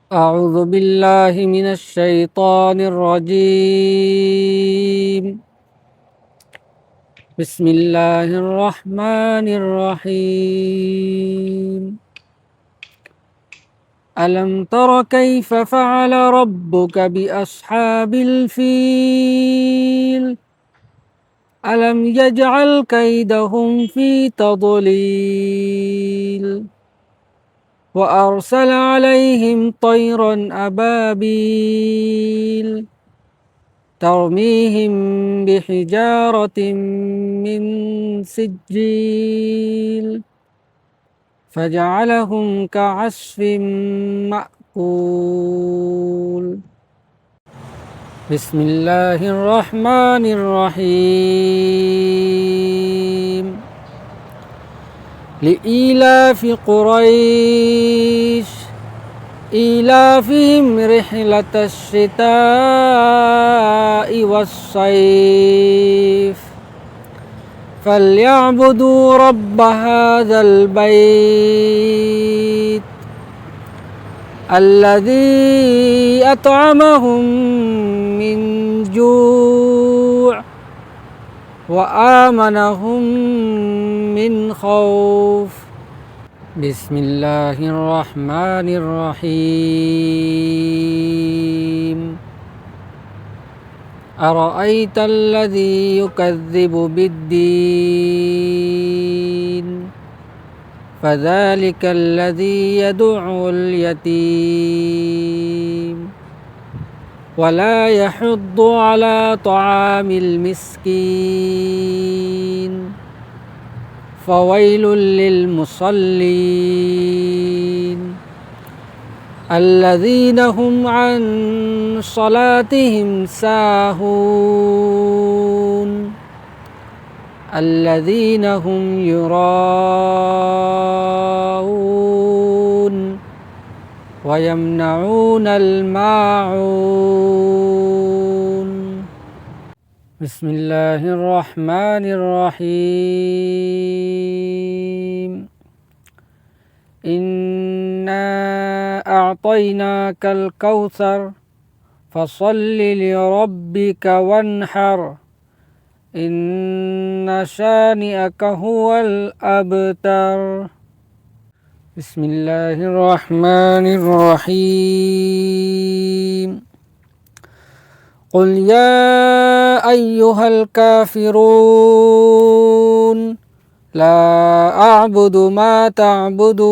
أعوذ بالله من الشيطان الرجيم. بسم الله الرحمن الرحيم. ألم تر كيف فعل ربك بأصحاب الفيل؟ ألم يجعل كيدهم في تضليل وأرسل عليهم طيرا أبابيل ترميهم بحجارة من سجيل فجعلهم كعصف مأكول. بسم الله الرحمن الرحيم. لإيلاف قريش إيلافهم رحلة الشتاء والصيف فليعبدوا رب هذا البيت الذي أطعمهم من جوع وآمنهم من خوف. بسم الله الرحمن الرحيم. أرأيت الذي يكذب بالدين فذلك الذي يدع اليتيم ولا يحض على طعام المسكين فويل للمصلين الذين هم عن صلاتهم ساهون الذين هم يراءون ويمنعون الماعون. بسم الله الرحمن الرحيم. إنا أعطيناك الكوثر فصل لربك وانحر إن شانئك هو الأبتر. بسم الله الرحمن الرحيم. قل يا أيها الكافرون لا أعبد ما تعبدون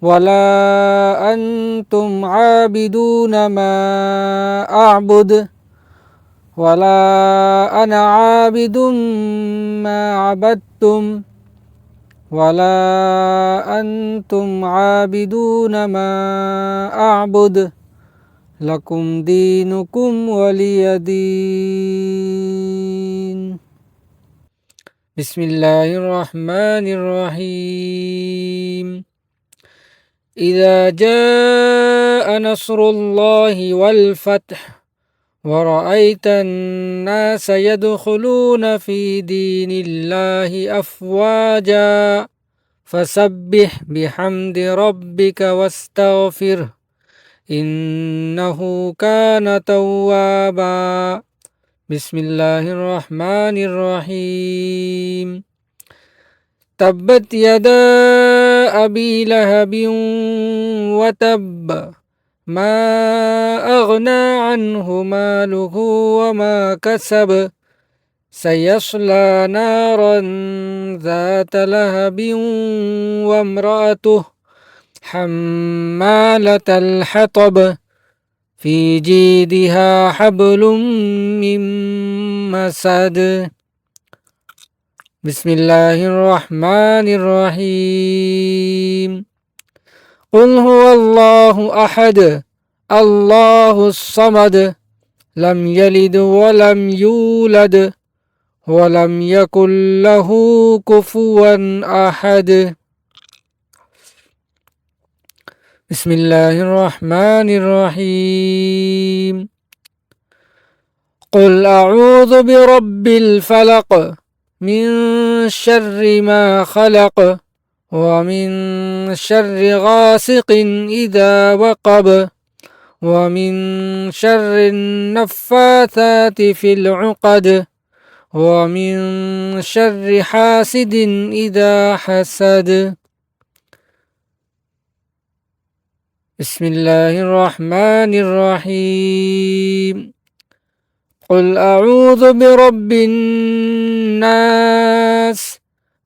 ولا أنتم عابدون ما أعبد ولا أنا عابد ما عبدتم ولا أنتم عابدون ما أعبد لكم دينكم ولي دين. بسم الله الرحمن الرحيم. إذا جاء نصر الله والفتح ورأيت الناس يدخلون في دين الله أفواجا فسبح بحمد ربك واستغفره إنه كان توابا. بسم الله الرحمن الرحيم. تبت يدا أبي لهب وتب ما أغنى عنه ماله وما كسب سيصلى نارا ذات لهب وامرأته حمالة الحطب في جيدها حبل من مسد. بسم الله الرحمن الرحيم. قل هو الله أحد الله الصمد لم يلد ولم يولد ولم يكن له كفوا أحد. بسم الله الرحمن الرحيم. قل أعوذ برب الفلق من شر ما خلق ومن شر غاسق إذا وقب ومن شر النفاثات في العقد ومن شر حاسد إذا حسد بسم الله الرحمن الرحيم قل أعوذ برب الناس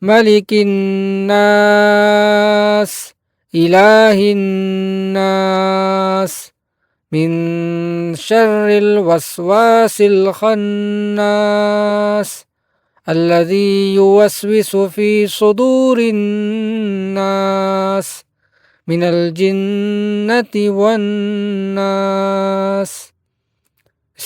ملك الناس إله الناس من شر الوسواس الخناس الذي يوسوس في صدور الناس من الجنة والناس